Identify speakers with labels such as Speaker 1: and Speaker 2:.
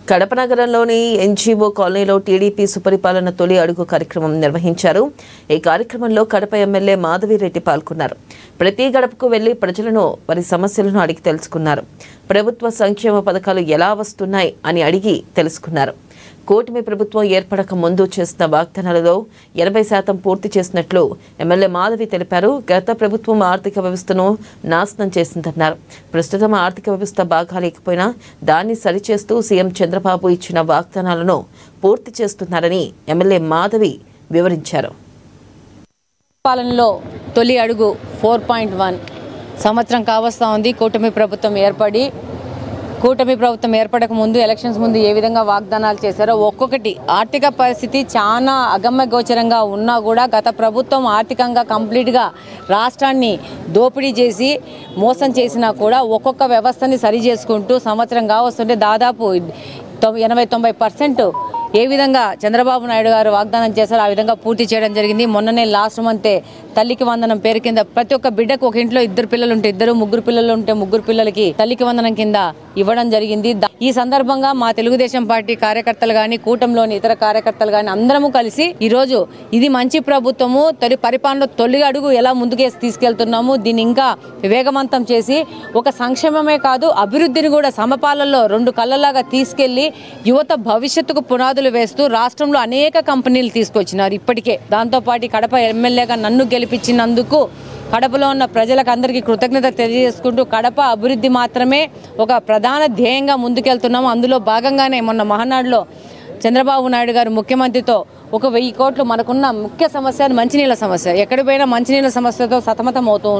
Speaker 1: కడప నగరంలోని ఎన్జీఓ కాలనీలో టీడీపీ సుపరిపాలన తొలి అడుగు కార్యక్రమం నిర్వహించారు. ఈ కార్యక్రమంలో కడప ఎమ్మెల్యే మాధవిరెడ్డి పాల్గొన్నారు. ప్రతి గడపకు వెళ్లి ప్రజలను వారి సమస్యలను అడిగి తెలుసుకున్నారు. ప్రభుత్వ సంక్షేమ పథకాలు ఎలా వస్తున్నాయి అని అడిగి తెలుసుకున్నారు. కూటమి ప్రభుత్వం ఏర్పడక ముందు చేసిన వాగ్దానాలలో 80% పూర్తి చేసినట్లు ఎమ్మెల్యే మాధవి తెలిపారు. గత ప్రభుత్వం ఆర్థిక వ్యవస్థను నాశనం చేసిందన్నారు. ప్రస్తుతం ఆర్థిక వ్యవస్థ బాగా లేకపోయినా దాన్ని సరిచేస్తూ సీఎం చంద్రబాబు ఇచ్చిన వాగ్దానాలను పూర్తి చేస్తున్నారని ఎమ్మెల్యే మాధవి వివరించారు.
Speaker 2: పాలనలో తొలి అడుగు 4.1 సంవత్సరం కావస్తా ఉంది. కూటమి ప్రభుత్వం ఏర్పడక ముందు ఎలక్షన్స్ ముందు ఏ విధంగా వాగ్దానాలు చేశారో ఒక్కొక్కటి ఆర్థిక పరిస్థితి చాలా అగమ్య గోచరంగా ఉన్నా కూడా గత ప్రభుత్వం ఆర్థికంగా కంప్లీట్గా రాష్ట్రాన్ని దోపిడీ చేసి మోసం చేసినా కూడా ఒక్కొక్క వ్యవస్థని సరి చేసుకుంటూ సంవత్సరం కావస్తుంటే దాదాపు 80-90% ఏ విధంగా చంద్రబాబు నాయుడు గారు వాగ్దానం చేశారో ఆ విధంగా పూర్తి చేయడం జరిగింది. మొన్ననే లాస్ట్ మంతే తల్లికి వందనం పేరు కింద ప్రతి ఒక్క బిడ్డకు ఒక ఇంట్లో 2 పిల్లలు ఉంటే 2, 3 పిల్లలు ఉంటే 3 పిల్లలకి తల్లికి వందనం కింద ఇవ్వడం జరిగింది. ఈ సందర్భంగా మా తెలుగుదేశం పార్టీ కార్యకర్తలు కానీ కూటమిలోని ఇతర కార్యకర్తలు కానీ అందరము కలిసి ఈరోజు ఇది మంచి ప్రభుత్వము, పరిపాలనలో తొలి అడుగు ఎలా ముందుకే తీసుకెళ్తున్నాము, దీన్ని ఇంకా వేగవంతం చేసి ఒక సంక్షేమమే కాదు అభివృద్ధిని కూడా సమపాలనలో 2 కళ్ళలాగా తీసుకెళ్లి యువత భవిష్యత్తుకు పునాదులు వేస్తూ రాష్ట్రంలో అనేక కంపెనీలు తీసుకొచ్చినారు. ఇప్పటికే దాంతోపాటు కడప ఎమ్మెల్యేగా నన్ను గెలిపించినందుకు కడపలో ఉన్న ప్రజలకు అందరికీ కృతజ్ఞత తెలియజేసుకుంటూ కడప అభివృద్ధి మాత్రమే ఒక ప్రధాన ధ్యేయంగా ముందుకెళ్తున్నాము. అందులో భాగంగానే మొన్న మహానాడులో చంద్రబాబు నాయుడు గారు ముఖ్యమంత్రితో 1,000 కోట్లు మనకున్న ముఖ్య సమస్య మంచినీళ్ళ సమస్య, ఎక్కడికి పోయినా మంచినీళ్ళ సమస్యతో సతమతం అవుతూ